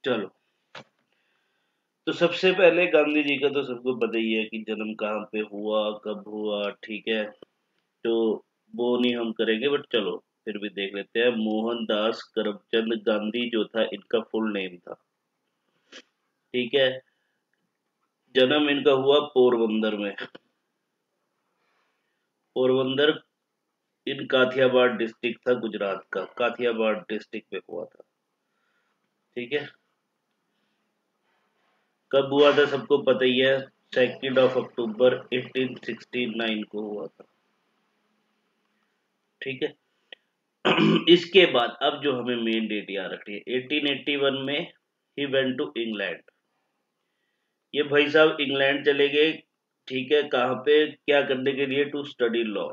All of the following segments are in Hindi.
चलो, तो सबसे पहले गांधी जी का तो सबको पता ही है कि जन्म कहाँ पे हुआ, कब हुआ, ठीक है। तो वो नहीं हम करेंगे, बट चलो फिर भी देख लेते हैं। मोहनदास करमचंद गांधी जो था, इनका फुल नेम था, ठीक है। जन्म इनका हुआ पोरबंदर में। पोरबंदर इन काथियावाड़ डिस्ट्रिक्ट था, गुजरात का काथियावाड़ डिस्ट्रिक्ट में हुआ था, ठीक है। कब हुआ था सबको पता ही है, 2 अक्टूबर 1869 को हुआ था, ठीक है। इसके बाद अब जो हमें मेन डेट याद रखनी है, 1881 में ही वेंट टू इंग्लैंड। ये भाई साहब इंग्लैंड चले गए, ठीक है। कहाँ पे, क्या करने के लिए? टू स्टडी लॉ,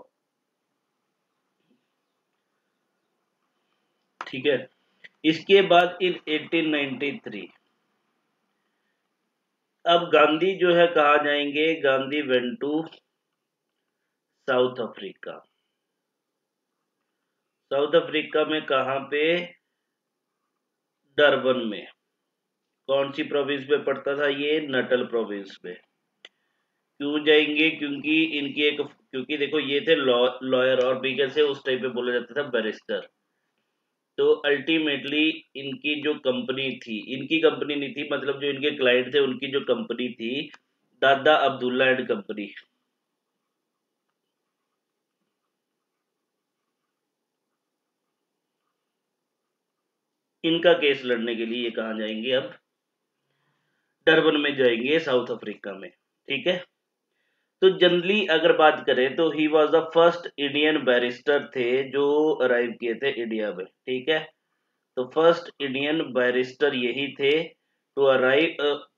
ठीक है। इसके बाद इन 1893 अब गांधी जो है कहाँ जाएंगे? Gandhi went to South Africa. South Africa में कहाँ पे? डरबन में। कौन सी प्रोविंस में पड़ता था ये? नटल प्रोविंस में। क्यों जाएंगे? क्योंकि इनकी एक, क्योंकि देखो ये थे लॉयर, और बीगल से उस टाइप पे बोला जाता था बैरिस्टर। तो अल्टीमेटली इनकी जो कंपनी थी, इनकी कंपनी नहीं थी, मतलब जो इनके क्लाइंट थे उनकी जो कंपनी थी, दादा अब्दुल्ला एंड कंपनी। इनका केस लड़ने के लिए ये कहाँ जाएंगे अब? डरबन में जाएंगे, साउथ अफ्रीका में, ठीक है। तो जनरली अगर बात करें तो he was the first Indian barrister थे जो अराइव किए थे इंडिया में, ठीक है। तो फर्स्ट इंडियन बैरिस्टर यही थे to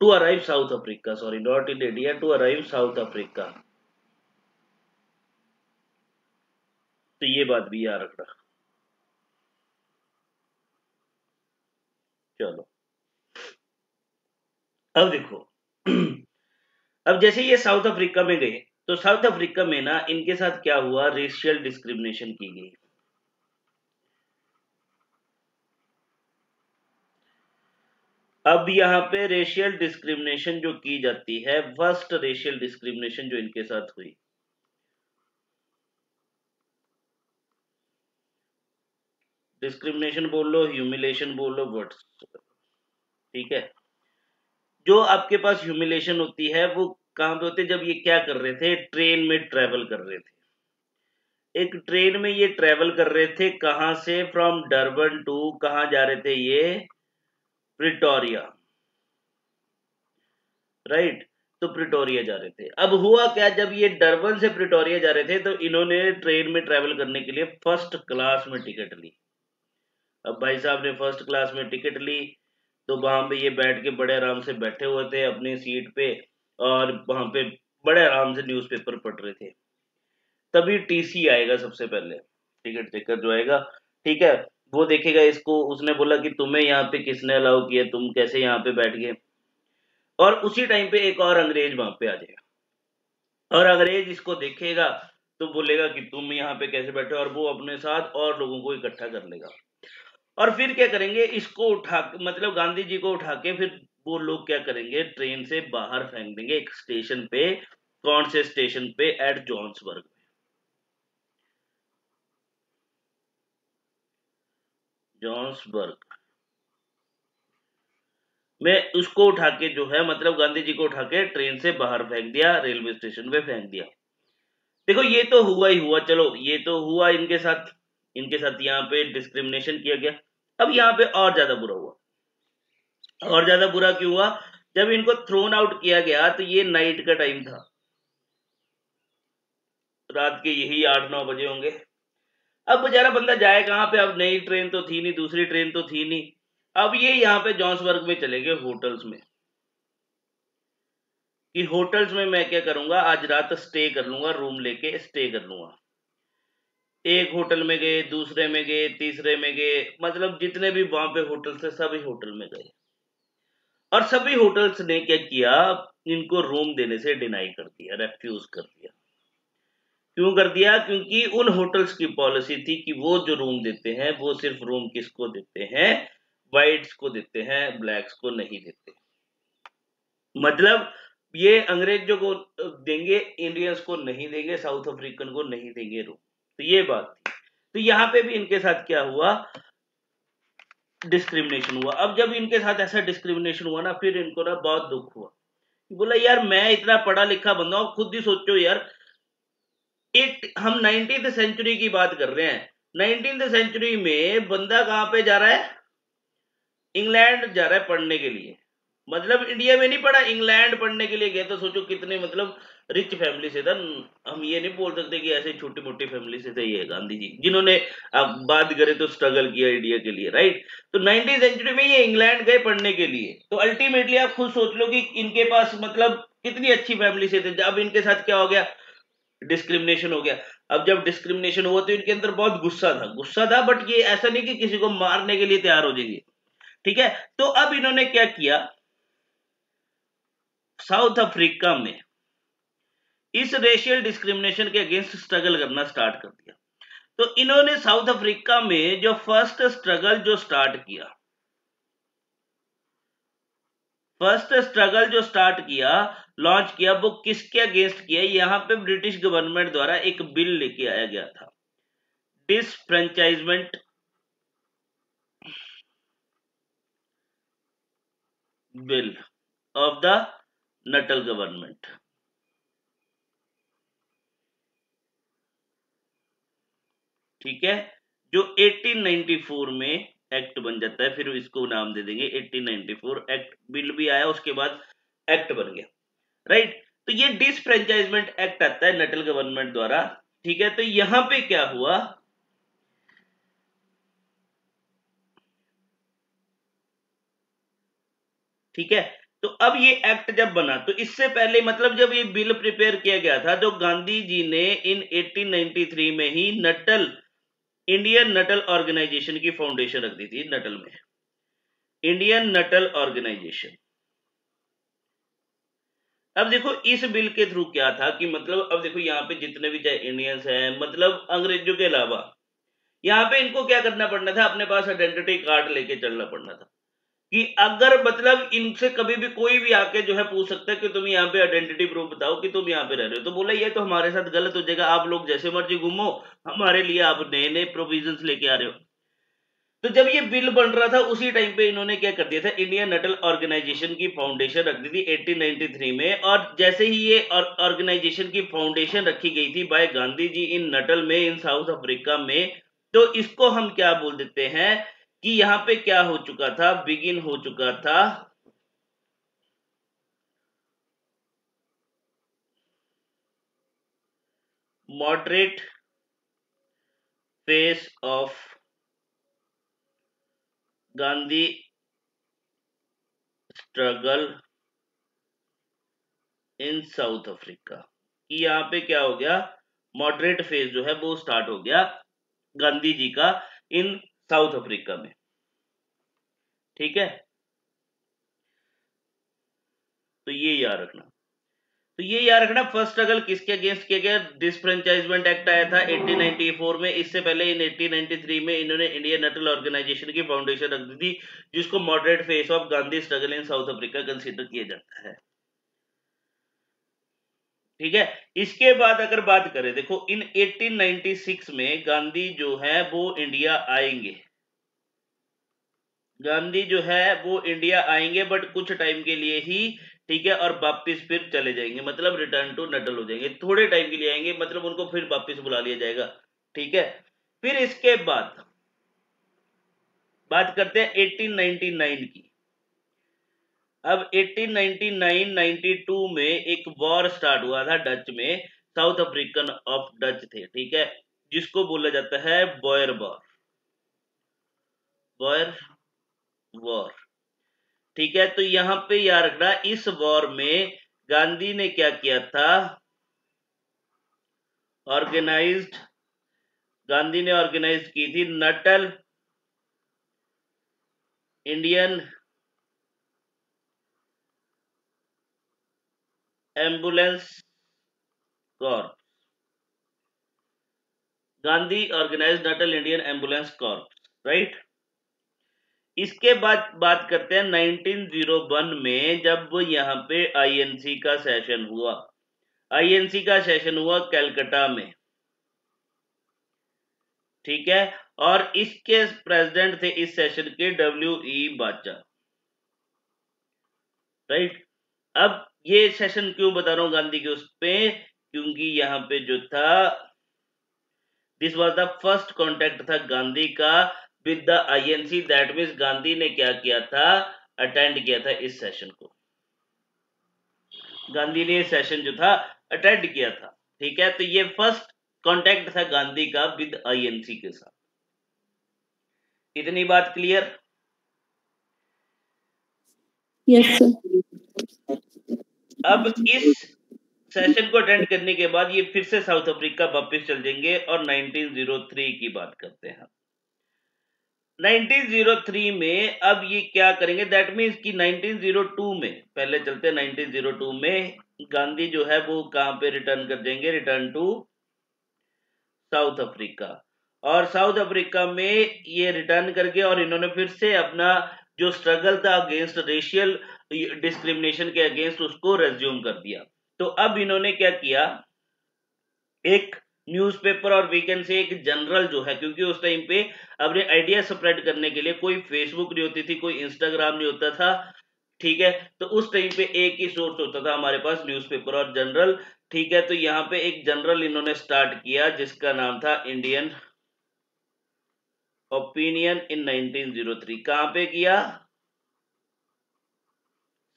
arrive South Africa, sorry not in India, to arrive South Africa. तो ये बात भी याद रखना। चलो, अब देखो। अब जैसे ये साउथ अफ्रीका में गए, तो साउथ अफ्रीका में ना इनके साथ क्या हुआ? रेशियल डिस्क्रिमिनेशन की गई। अब यहाँ पे रेशियल डिस्क्रिमिनेशन जो की जाती है, फर्स्ट रेशियल डिस्क्रिमिनेशन जो इनके साथ हुई, डिस्क्रिमिनेशन बोल लो, ह्यूमिलेशन बोल लो, बट ठीक है। जो आपके पास ह्यूमिलेशन होती है वो कहां पे होती है? जब ये क्या कर रहे थे, ट्रेन में ट्रेवल कर रहे थे। एक ट्रेन में ये ट्रेवल कर रहे थे, कहां से? फ्रॉम डरबन टू, कहां जा रहे थे ये? Pretoria, right. तो प्रिटोरिया जा रहे थे। अब हुआ क्या, जब ये डरबन से प्रिटोरिया जा रहे थे तो इन्होंने ट्रेन में ट्रेवल करने के लिए फर्स्ट क्लास में टिकट ली। अब भाई साहब ने फर्स्ट क्लास में टिकट ली, तो वहां पे ये बैठ के बड़े आराम से बैठे हुए थे अपनी सीट पे, और वहां पे बड़े आराम से न्यूज़पेपर पढ़ रहे थे। तभी टीसी आएगा सबसे पहले, टिकट चेकर जो आएगा, ठीक है। वो देखेगा इसको, उसने बोला कि तुम्हें यहाँ पे किसने अलाउ किया, तुम कैसे यहाँ पे बैठ गए? और उसी टाइम पे एक और अंग्रेज वहां पे आ जाएगा, और अंग्रेज इसको देखेगा तो बोलेगा कि तुम यहाँ पे कैसे बैठे हो, और वो अपने साथ और लोगों को इकट्ठा कर लेगा। और फिर क्या करेंगे, इसको उठा, मतलब गांधी जी को उठा के फिर वो लोग क्या करेंगे, ट्रेन से बाहर फेंक देंगे एक स्टेशन पे। कौन से स्टेशन पे? एट जॉन्सबर्ग। जॉन्सबर्ग में उसको उठा के जो है, मतलब गांधी जी को उठा के ट्रेन से बाहर फेंक दिया, रेलवे स्टेशन पे फेंक दिया। देखो ये तो हुआ ही हुआ, चलो ये तो हुआ इनके साथ, इनके साथ यहाँ पे डिस्क्रिमिनेशन किया गया। अब यहाँ पे और ज्यादा बुरा हुआ। और ज्यादा बुरा क्यों हुआ? जब इनको थ्रोन आउट किया गया तो ये नाइट का टाइम था, रात के यही 8-9 बजे होंगे। अब बेचारा बंदा जाए कहाँ पे? अब नई ट्रेन तो थी नहीं, दूसरी ट्रेन तो थी नहीं। अब ये यहाँ पे जॉन्सबर्ग में चले गए होटल्स में, कि होटल्स में मैं क्या करूंगा, आज रात स्टे कर लूंगा, रूम लेके स्टे कर लूंगा। एक होटल में गए, दूसरे में गए, तीसरे में गए, मतलब जितने भी वहां पे होटल थे सभी होटल में गए। और सभी होटल्स ने क्या किया, इनको रूम देने से डिनाई कर दिया, रेफ्यूज कर दिया। क्यों कर दिया? क्योंकि उन होटल्स की पॉलिसी थी कि वो जो रूम देते हैं वो सिर्फ रूम किसको देते हैं? व्हाइट्स को देते हैं, ब्लैक्स को नहीं देते। मतलब ये अंग्रेजों को देंगे, इंडियंस को नहीं देंगे, साउथ अफ्रीकन को नहीं देंगे रूल। तो ये बात थी। तो यहाँ पे भी इनके साथ क्या हुआ, डिस्क्रिमिनेशन हुआ। अब जब इनके साथ ऐसा डिस्क्रिमिनेशन हुआ ना, फिर इनको ना बहुत दुख हुआ। बोला यार मैं इतना पढ़ा लिखा बंदा हूं, खुद ही सोचो यार, एक हम 19th सेंचुरी की बात कर रहे हैं। 19th सेंचुरी में बंदा कहां पे जा रहा है, इंग्लैंड जा रहा है पढ़ने के लिए। मतलब इंडिया में नहीं पढ़ा, इंग्लैंड पढ़ने के लिए गया। तो सोचो कितने मतलब रिच फैमिली से था। हम ये नहीं बोल सकते कि ऐसे छोटी मोटी फैमिली से थे ये गांधी जी, जिन्होंने अब बात करें तो स्ट्रगल किया इंडिया के लिए, राइट। तो 19th सेंचुरी में ये इंग्लैंड गए पढ़ने के लिए। तो अल्टीमेटली आप खुद सोच लो कि इनके पास मतलब कितनी अच्छी फैमिली से थे। अब इनके साथ क्या हो गया, डिस्क्रिमिनेशन हो गया। अब जब डिस्क्रिमिनेशन हुआ तो इनके अंदर बहुत गुस्सा था, बट ये ऐसा नहीं कि किसी को मारने के लिए तैयार हो जाएंगे, ठीक है। तो अब इन्होंने क्या किया, साउथ अफ्रीका में इस रेशियल डिस्क्रिमिनेशन के अगेंस्ट स्ट्रगल करना स्टार्ट कर दिया। तो इन्होंने साउथ अफ्रीका में जो फर्स्ट स्ट्रगल जो स्टार्ट किया, लॉन्च किया, वो किसके अगेंस्ट किया, यहां पे ब्रिटिश गवर्नमेंट द्वारा एक बिल लेके आया गया था, disfranchisement bill of the Natal government. ठीक है, जो 1894 में एक्ट बन जाता है, फिर इसको नाम दे देंगे 1894 एक्ट। बिल भी आया, उसके बाद एक्ट बन गया, राइट। तो ये डिसफ्रेंचाइजमेंट एक्ट आता है नटल गवर्नमेंट द्वारा, ठीक है। तो यहां पे क्या हुआ, ठीक है। तो अब ये एक्ट जब बना, तो इससे पहले मतलब जब ये बिल प्रिपेयर किया गया था, तो गांधी जी ने इन 1893 में ही नटल, इंडियन नटल ऑर्गेनाइजेशन की फाउंडेशन रख दी थी नटल में, इंडियन नटल ऑर्गेनाइजेशन। अब देखो इस बिल के थ्रू क्या था कि मतलब अब देखो यहाँ पे जितने भी चाहे इंडियंस हैं, मतलब अंग्रेजों के अलावा यहाँ पे इनको क्या करना पड़ना था, अपने पास आइडेंटिटी कार्ड लेके चलना पड़ना था। कि अगर मतलब इनसे कभी भी कोई भी आके जो है पूछ सकता है कि तुम यहाँ पे आइडेंटिटी प्रूफ बताओ कि तुम यहाँ पे रह रहे हो, तो बोला ये तो हमारे साथ गलत हो जाएगा, आप लोग जैसे मर्जी घूमो, हमारे लिए आप नए नए प्रोविजंस लेके आ रहे हो। तो जब ये बिल बन रहा था उसी टाइम पे इन्होंने क्या कर दिया था, इंडियन नटल ऑर्गेनाइजेशन की फाउंडेशन रख दी थी 1893 में। और जैसे ही ये ऑर्गेनाइजेशन की फाउंडेशन रखी गई थी बाय गांधी जी इन नटल में, इन साउथ अफ्रीका में, तो इसको हम क्या बोल देते हैं कि यहाँ पे क्या हो चुका था, बिगिन हो चुका था moderate face of Gandhi struggle in South Africa. कि यहाँ पे क्या हो गया, मॉडरेट फेज जो है वो स्टार्ट हो गया गांधी जी का इन साउथ अफ्रीका में, ठीक है। तो ये याद रखना, तो ये याद रखना फर्स्ट स्ट्रगल किसके अगेंस्ट किया गया, डिसफ्रेंचाइजमेंट एक्ट आया था 1894 में। इससे पहले इन 1893 में इन्होंने इंडियन नटल ऑर्गेनाइजेशन की फाउंडेशन रख दी थी, जिसको moderate face of Gandhi struggle in South Africa consider किया जाता है, ठीक है। इसके बाद अगर बात करें, देखो इन 1896 में गांधी जो है वो इंडिया आएंगे, गांधी जो है वो इंडिया आएंगे, बट कुछ टाइम के लिए ही, ठीक है। और वापिस फिर चले जाएंगे, मतलब रिटर्न टू नटल हो जाएंगे, थोड़े टाइम के लिए आएंगे, मतलब उनको फिर वापिस बुला लिया जाएगा, ठीक है। फिर इसके बाद बात करते हैं 1899 की। अब 1899-92 में एक वॉर स्टार्ट हुआ था डच में, साउथ अफ्रीकन ऑफ डच थे, ठीक है, जिसको बोला जाता है बॉयर वॉर, बॉयर वॉर, ठीक है। तो यहां पे याद रखना, इस वॉर में गांधी ने क्या किया था, ऑर्गेनाइज्ड, गांधी ने ऑर्गेनाइज की थी Natal Indian Ambulance Corps, Gandhi organise Natal Indian Ambulance Corps, right. इसके बाद बात करते हैं 1901 में, जब यहाँ पे आईएनसी का सेशन हुआ। आईएनसी का सेशन हुआ कलकत्ता में, ठीक है। और इसके प्रेसिडेंट थे इस सेशन के W.E. बाचा, राइट। अब ये सेशन क्यों बता रहा हूं गांधी के उस पे, क्योंकि यहाँ पे जो था, this was the first contact था गांधी का with the INC. That means Gandhi ने क्या किया था, अटेंड किया था इस सेशन को। गांधी ने सेशन जो था अटेंड किया था, ठीक है। तो ये फर्स्ट कॉन्टेक्ट था गांधी का विद आईएनसी के साथ। इतनी बात क्लियर? Yes sir. अब इस सेशन को अटेंड करने के बाद ये फिर से साउथ अफ्रीका वापस चल जाएंगे और 1903 की बात करते हैं। 1903 में अब ये क्या करेंगे, दैट मीन्स कि 1902 में, पहले चलते हैं 1902 में, गांधी जो है वो कहां पे रिटर्न कर जाएंगे, रिटर्न टू साउथ अफ्रीका। और साउथ अफ्रीका में ये रिटर्न करके और इन्होंने फिर से अपना जो स्ट्रगल था अगेंस्ट रेशियल डिस्क्रिमिनेशन के अगेंस्ट, उसको रेज्यूम कर दिया। तो अब इन्होंने क्या किया, एक न्यूज़पेपर और वीकेंड से एक जनरल जो है, क्योंकि उस टाइम पे अपने आइडिया स्प्रेड करने के लिए कोई फेसबुक नहीं होती थी, कोई इंस्टाग्राम नहीं होता था, ठीक है। तो उस टाइम पे एक ही सोर्स होता था हमारे पास, न्यूज़पेपर और जनरल, ठीक है। तो यहाँ पे एक जनरल इन्होंने स्टार्ट किया जिसका नाम था इंडियन ओपिनियन इन 1903। कहां पे किया,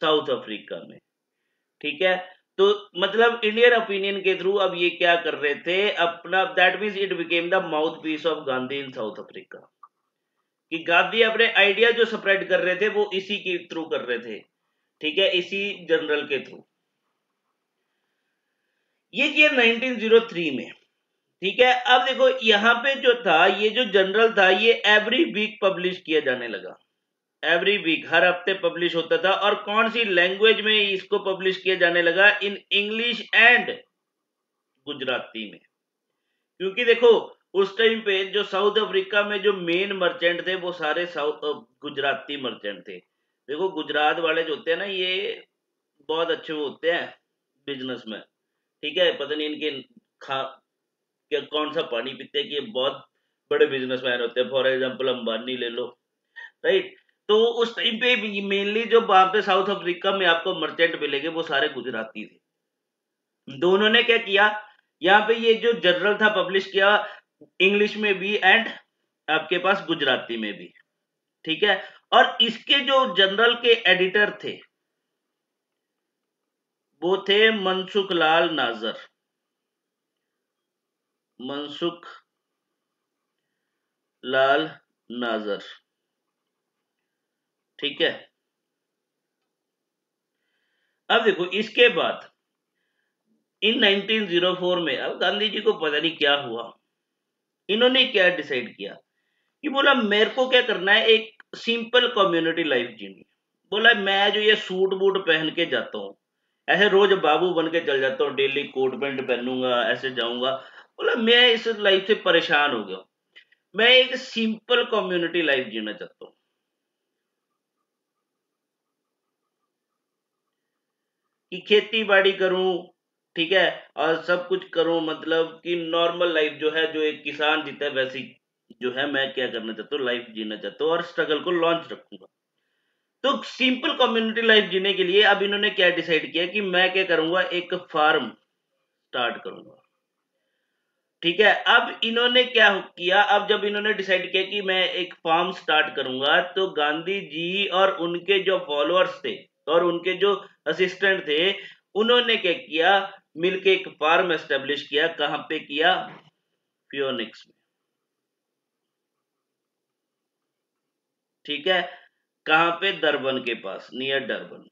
साउथ अफ्रीका में, ठीक है। तो मतलब इंडियन ओपिनियन के थ्रू अब ये क्या कर रहे थे अपना, that means it became the mouthpiece of Gandhi in South Africa, कि गांधी अपने आइडिया जो स्प्रेड कर रहे थे वो इसी के थ्रू कर रहे थे, ठीक है, इसी जनरल के थ्रू। ये किया 1903 में, ठीक है। अब देखो यहां पे जो था, ये जो जनरल था ये एवरी वीक पब्लिश किया जाने लगा, एवरी वीक, हर हफ्ते पब्लिश होता था। और कौन सी लैंग्वेज में इसको पब्लिश किया जाने लगा, इन इंग्लिश एंड गुजराती में। क्योंकि देखो उस टाइम पे जो साउथ अफ्रीका में जो मेन मर्चेंट थे वो सारे गुजराती मर्चेंट थे। देखो गुजरात वाले जो होते हैं ना, ये बहुत अच्छे वो होते हैं बिजनेसमैन, ठीक है। पता नहीं इनके खा क्या कौन सा पानी पीते हैं कि ये बहुत बड़े बिजनेसमैन होते हैं। फॉर एग्जांपल अंबानी ले लो, राइट। तो उस टाइम पे मेनली जो वहां पे साउथ अफ्रीका में आपको मर्चेंट मिलेंगे वो सारे गुजराती थे। तो उन्होंने क्या किया, यहाँ पे ये जो जनरल था पब्लिश किया इंग्लिश में भी एंड आपके पास गुजराती में भी, ठीक है। और इसके जो जनरल के एडिटर थे वो थे मनसुख लाल नाजर, मनसुख लाल नाजर, ठीक है। अब देखो इसके बाद इन 1904 में, अब गांधी जी को पता नहीं क्या हुआ, इन्होंने क्या डिसाइड किया कि बोला मेरे को क्या करना है, एक सिंपल कम्युनिटी लाइफ जीनी। बोला मैं जो ये सूट बूट पहन के जाता हूँ, ऐसे रोज बाबू बन के चल जाता हूँ, डेली कोट पैंट पहनूंगा, ऐसे जाऊंगा, बोला मैं इस लाइफ से परेशान हो गया, मैं एक सिंपल कम्युनिटी लाइफ जीना चाहता हूँ, कि खेती बाड़ी करूं, ठीक है, और सब कुछ करूं, मतलब कि नॉर्मल लाइफ जो है, जो एक किसान जीता है वैसी जो है मैं क्या करना चाहता हूँ, लाइफ जीना चाहता हूँ, और स्ट्रगल को लॉन्च रखूंगा। तो सिंपल कम्युनिटी लाइफ जीने के लिए अब इन्होंने क्या डिसाइड किया कि मैं क्या करूंगा, एक फार्म स्टार्ट करूंगा, ठीक है। अब इन्होंने क्या किया, अब जब इन्होंने डिसाइड किया कि मैं एक फार्म स्टार्ट करूंगा, तो गांधी जी और उनके जो फॉलोअर्स थे और उनके जो असिस्टेंट थे, उन्होंने क्या किया, मिलके एक फार्म एस्टेब्लिश किया। कहां पे किया, फियोनिक्स में, ठीक है। कहां पे, दरबन के पास, नियर डरबन।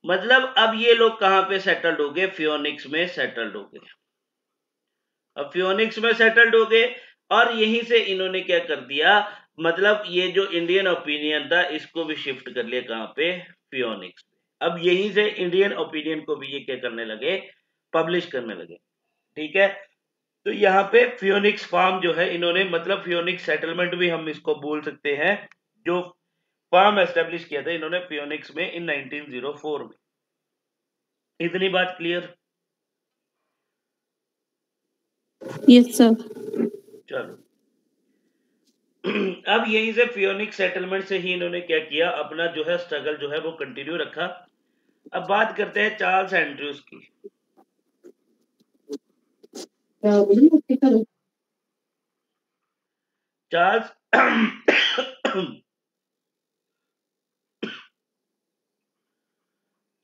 मतलब अब ये लोग कहां पे सेटल्ड हो गए, फियोनिक्स में सेटल्ड हो गए। अब फियोनिक्स में सेटल्ड हो गए और यहीं से इन्होंने क्या कर दिया, मतलब ये जो इंडियन ओपिनियन था इसको भी शिफ्ट कर लिया, कहां पे, फियोनिक्स में। अब यहीं से इंडियन ओपिनियन को भी ये क्या करने लगे, पब्लिश करने लगे, ठीक है। तो यहाँ पे फियोनिक्स फार्म जो है इन्होंने, मतलब फियोनिक्स सेटलमेंट भी हम इसको बोल सकते हैं, जो फार्म एस्टेब्लिश किया था इन्होंने फियोनिक्स में इन 1904 में। इतनी बात क्लियर? Yes sir. चलो अब यहीं से फियोनिक्स सेटलमेंट से ही इन्होंने क्या किया, अपना जो है स्ट्रगल जो है वो कंटिन्यू रखा। अब बात करते हैं चार्ल्स एंड्रयूज की। चार्ल्स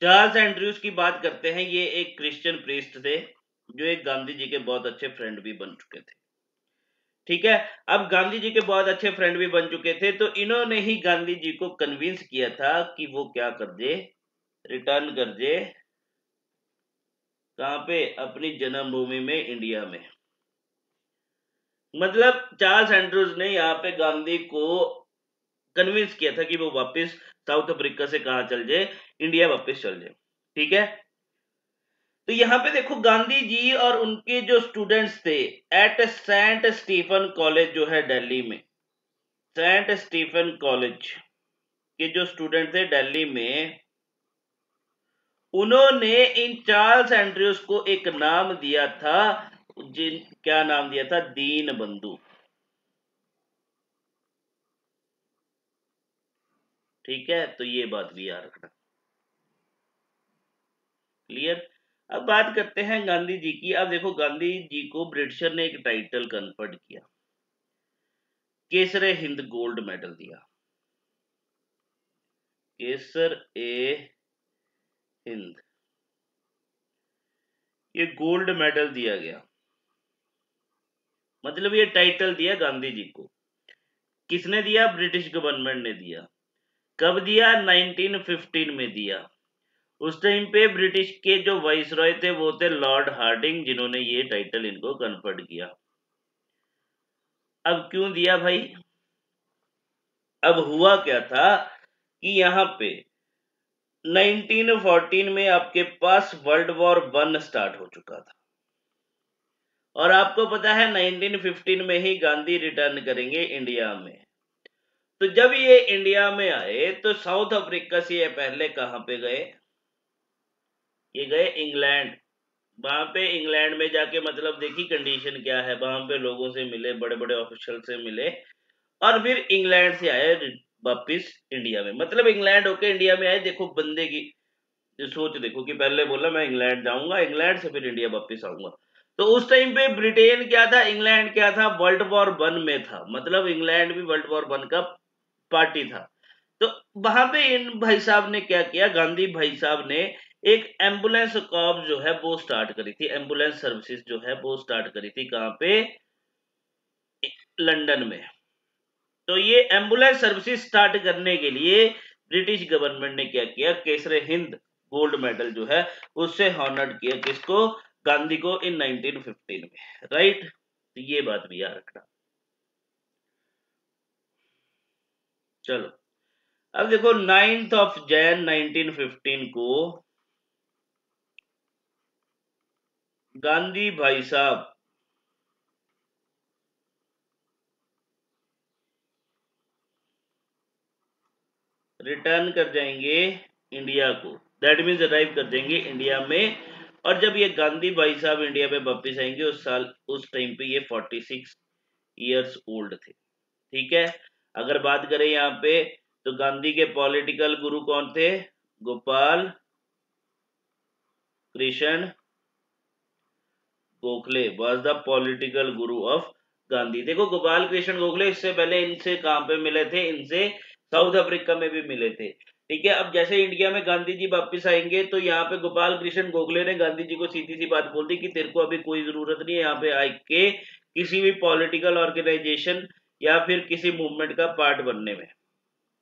चार्ल्स एंड्रयूज की बात करते हैं। ये एक क्रिश्चियन प्रीस्ट थे, जो एक गांधी जी के बहुत अच्छे फ्रेंड भी बन चुके थे। ठीक है, अब गांधी जी के बहुत अच्छे फ्रेंड भी बन चुके थे, तो इन्होंने ही गांधी जी को कन्विंस किया था कि वो क्या कर दे, रिटर्न कर दे, कहां पे, अपनी जन्मभूमि में, इंडिया में। मतलब चार्ल्स एंड्रूज ने यहाँ पे गांधी को कन्विंस किया था कि वो वापस साउथ अफ्रीका से कहा चल जाए, इंडिया वापस चल जाए। ठीक है, तो यहाँ पे देखो गांधी जी और उनके जो स्टूडेंट्स थे एट सेंट स्टीफन कॉलेज जो है दिल्ली में, सेंट स्टीफन कॉलेज के जो स्टूडेंट थे दिल्ली में, उन्होंने इन चार्ल्स एंड्रयूज को एक नाम दिया था, क्या नाम दिया था, दीन बंधु। ठीक है, तो ये बात भी याद रखना। क्लियर? अब बात करते हैं गांधी जी की। अब देखो गांधी जी को ब्रिटिशर ने एक टाइटल कन्फर्ड किया, केसरे हिंद गोल्ड मेडल दिया, केसर ए हिंद, ये गोल्ड मेडल दिया गया। मतलब ये टाइटल दिया गांधी जी को। किसने दिया? ब्रिटिश गवर्नमेंट ने दिया। कब दिया? 1915 में दिया। उस टाइम पे ब्रिटिश के जो वाइसरॉय थे वो थे लॉर्ड हार्डिंग, जिन्होंने ये टाइटल इनको कन्फर्ड किया। अब क्यों दिया भाई? अब हुआ क्या था कि यहाँ पे 1914 में आपके पास वर्ल्ड वॉर 1 स्टार्ट हो चुका था, और आपको पता है 1915 में ही गांधी रिटर्न करेंगे इंडिया में। तो जब ये इंडिया में आए तो साउथ अफ्रीका से ये पहले कहां पे गए? ये गए इंग्लैंड। वहां पे इंग्लैंड में जाके मतलब देखी कंडीशन क्या है, वहां पे लोगों से मिले, बड़े बड़े ऑफिशियल से मिले, और फिर इंग्लैंड से आए वापिस इंडिया में। मतलब इंग्लैंड होके इंडिया में आए। देखो बंदे की जो सोच देखो, कि पहले बोला मैं इंग्लैंड जाऊंगा, इंग्लैंड से फिर इंडिया वापिस आऊंगा। तो उस टाइम पे ब्रिटेन क्या था, इंग्लैंड क्या था, वर्ल्ड वॉर 1 में था। मतलब इंग्लैंड भी वर्ल्ड वॉर 1 का पार्टी था। तो वहां पे इन भाई साहब ने क्या किया, गांधी भाई साहब ने एक एम्बुलेंस कॉर्प जो है वो स्टार्ट करी थी, एम्बुलेंस सर्विसेज जो है वो स्टार्ट करी थी। कहां पे? लंदन में। तो ये एम्बुलेंस सर्विसेज स्टार्ट करने के लिए ब्रिटिश गवर्नमेंट ने क्या किया, केसरे हिंद गोल्ड मेडल जो है उससे हॉनर्ड किया। किसको? गांधी को, इन 1915 में। राइट, तो ये बात भी याद रखना। चलो अब देखो 9 जनवरी 1915 को गांधी भाई साहब रिटर्न कर जाएंगे इंडिया को, दैट मीन्स अराइव कर जाएंगे इंडिया में। और जब ये गांधी भाई साहब इंडिया में वापिस आएंगे उस साल, उस टाइम पे ये 46 ईयर्स ओल्ड थे। ठीक है, अगर बात करें यहाँ पे तो गांधी के पॉलिटिकल गुरु कौन थे? Gopal Krishna Gokhale was the political Guru of Gandhi. देखो गोपाल कृष्ण गोखले इससे पहले इनसे कहां पे मिले थे? इनसे साउथ अफ्रीका में भी मिले थे। ठीक है, अब जैसे इंडिया में गांधी जी वापिस आएंगे तो यहाँ पे गोपाल कृष्ण गोखले ने गांधी जी को सीधी सी बात बोल दी कि तेरे को अभी कोई जरूरत नहीं है यहाँ पे आके किसी भी पॉलिटिकल ऑर्गेनाइजेशन या फिर किसी मूवमेंट का पार्ट बनने में।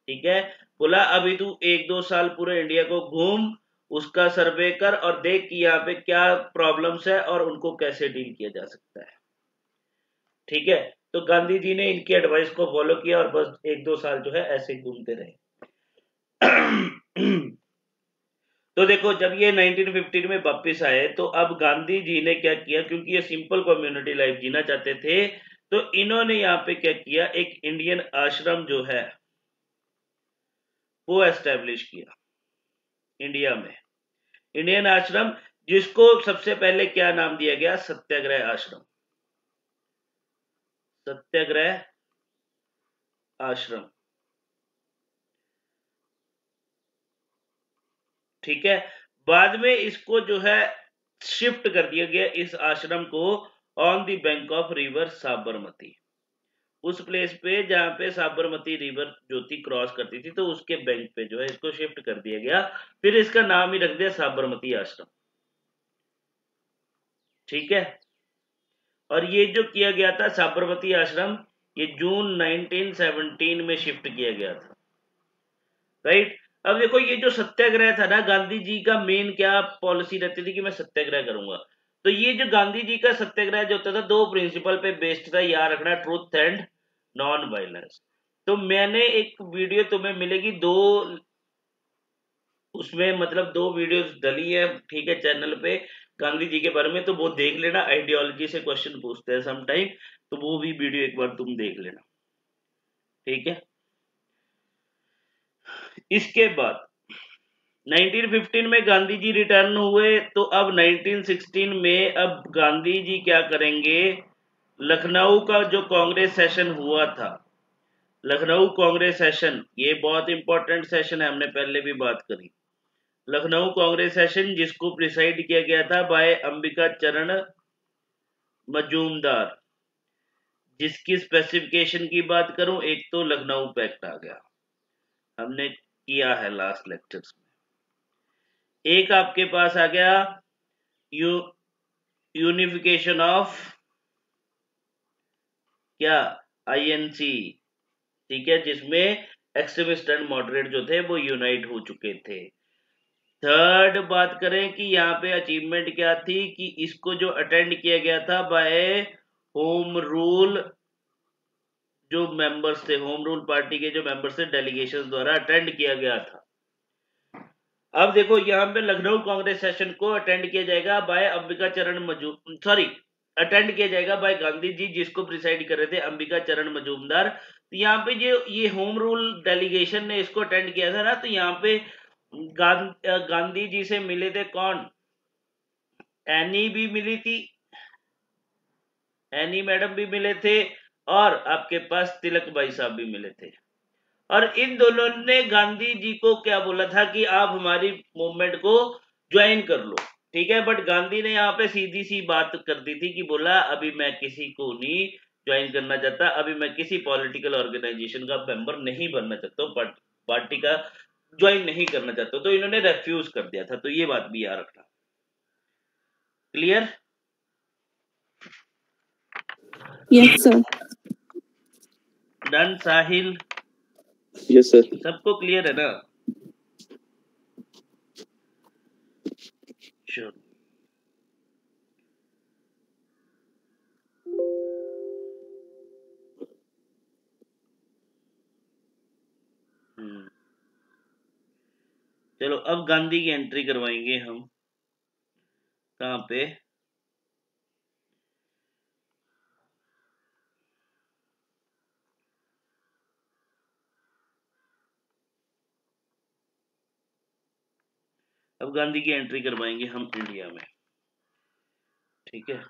ठीक है, बोला अभी तू 1-2 साल पूरे इंडिया को घूम, उसका सर्वे कर और देख कि यहाँ पे क्या प्रॉब्लम्स है और उनको कैसे डील किया जा सकता है। ठीक है, तो गांधी जी ने इनकी एडवाइस को फॉलो किया और बस 1-2 साल जो है ऐसे घूमते रहे। तो देखो जब ये 1915 में वापस आए तो अब गांधी जी ने क्या किया, क्योंकि ये सिंपल कम्युनिटी लाइफ जीना चाहते थे, तो इन्होंने यहाँ पे क्या किया, एक इंडियन आश्रम जो है वो एस्टेब्लिश किया इंडिया में। इंडियन आश्रम, जिसको सबसे पहले क्या नाम दिया गया, सत्याग्रह आश्रम। सत्याग्रह आश्रम, ठीक है। बाद में इसको जो है शिफ्ट कर दिया गया इस आश्रम को on the bank of river Sabarmati, उस प्लेस पे जहां पे साबरमती रिवर जो थी क्रॉस करती थी, तो उसके बैंक पे जो है इसको शिफ्ट कर दिया गया। फिर इसका नाम ही रख दिया साबरमती आश्रम, ठीक है। और ये जो किया गया था साबरमती आश्रम, ये जून 1917 में शिफ्ट किया गया था, राइट। अब देखो ये जो सत्याग्रह था ना, गांधी जी का मेन क्या पॉलिसी रहती थी कि मैं सत्याग्रह करूंगा। तो ये जो गांधी जी का सत्याग्रह जो होता था, दो प्रिंसिपल पे बेस्ड था, याद रखना, ट्रूथ एंड नॉन वायलेंस। तो मैंने एक वीडियो तुम्हें मिलेगी, दो उसमें मतलब दो वीडियोस डली है, ठीक है, चैनल पे गांधी जी के बारे में, तो वो देख लेना। आइडियोलॉजी से क्वेश्चन पूछते हैं सम टाइम, तो वो भी वीडियो एक बार तुम देख लेना, ठीक है। इसके बाद 1915 में गांधी जी रिटर्न हुए, तो अब 1916 में अब गांधी जी क्या करेंगे, लखनऊ का जो कांग्रेस सेशन हुआ था, लखनऊ कांग्रेस सेशन, ये बहुत इंपॉर्टेंट सेशन है, हमने पहले भी बात करी। लखनऊ कांग्रेस सेशन जिसको प्रिसाइड किया गया था बाय अंबिका चरण मजूमदार, जिसकी स्पेसिफिकेशन की बात करूं, एक तो लखनऊ पैक्ट आ गया, हमने किया है लास्ट लेक्चर्स में। एक आपके पास आ गया यू यूनिफिकेशन ऑफ क्या, आईएनसी, ठीक है, जिसमें एक्सट्रीमिस्ट एंड मॉडरेट जो थे वो यूनाइट हो चुके थे। थर्ड बात करें कि यहाँ पे अचीवमेंट क्या थी, कि इसको जो अटेंड किया गया था बाय होम रूल, जो मेंबर्स थे, होम रूल पार्टी के जो मेंबर्स थे, डेलीगेशन द्वारा अटेंड किया गया था। अब देखो यहाँ पे लखनऊ कांग्रेस सेशन को अटेंड किया जाएगा बाय अंबिका चरण सॉरी, अटेंड किया जाएगा बाय गांधी जी, जिसको प्रिसाइड कर रहे थे अंबिका चरण मजूमदार। तो यहाँ पे जो ये होम रूल डेलीगेशन ने इसको अटेंड किया था ना, तो यहाँ पे गांधी जी से मिले थे कौन, एनी भी मिली थी, एनी मैडम भी मिले थे, और आपके पास तिलक भाई साहब भी मिले थे। और इन दोनों ने गांधी जी को क्या बोला था कि आप हमारी मूवमेंट को ज्वाइन कर लो, ठीक है। बट गांधी ने यहाँ पे सीधी सी बात कर दी थी कि बोला अभी मैं किसी को नहीं ज्वाइन करना चाहता, अभी मैं किसी पॉलिटिकल ऑर्गेनाइजेशन का मेंबर नहीं बनना चाहता हूँ, पार्टी का ज्वाइन नहीं करना चाहता, तो इन्होंने रेफ्यूज कर दिया था। तो ये बात भी याद रखना, क्लियर। Yes, sir. डन साहिल, यस सर। सबको क्लियर है ना? श्योर। चलो अब गांधी की एंट्री करवाएंगे हम, कहाँ पे, अब गांधी की एंट्री करवाएंगे हम इंडिया में, ठीक है।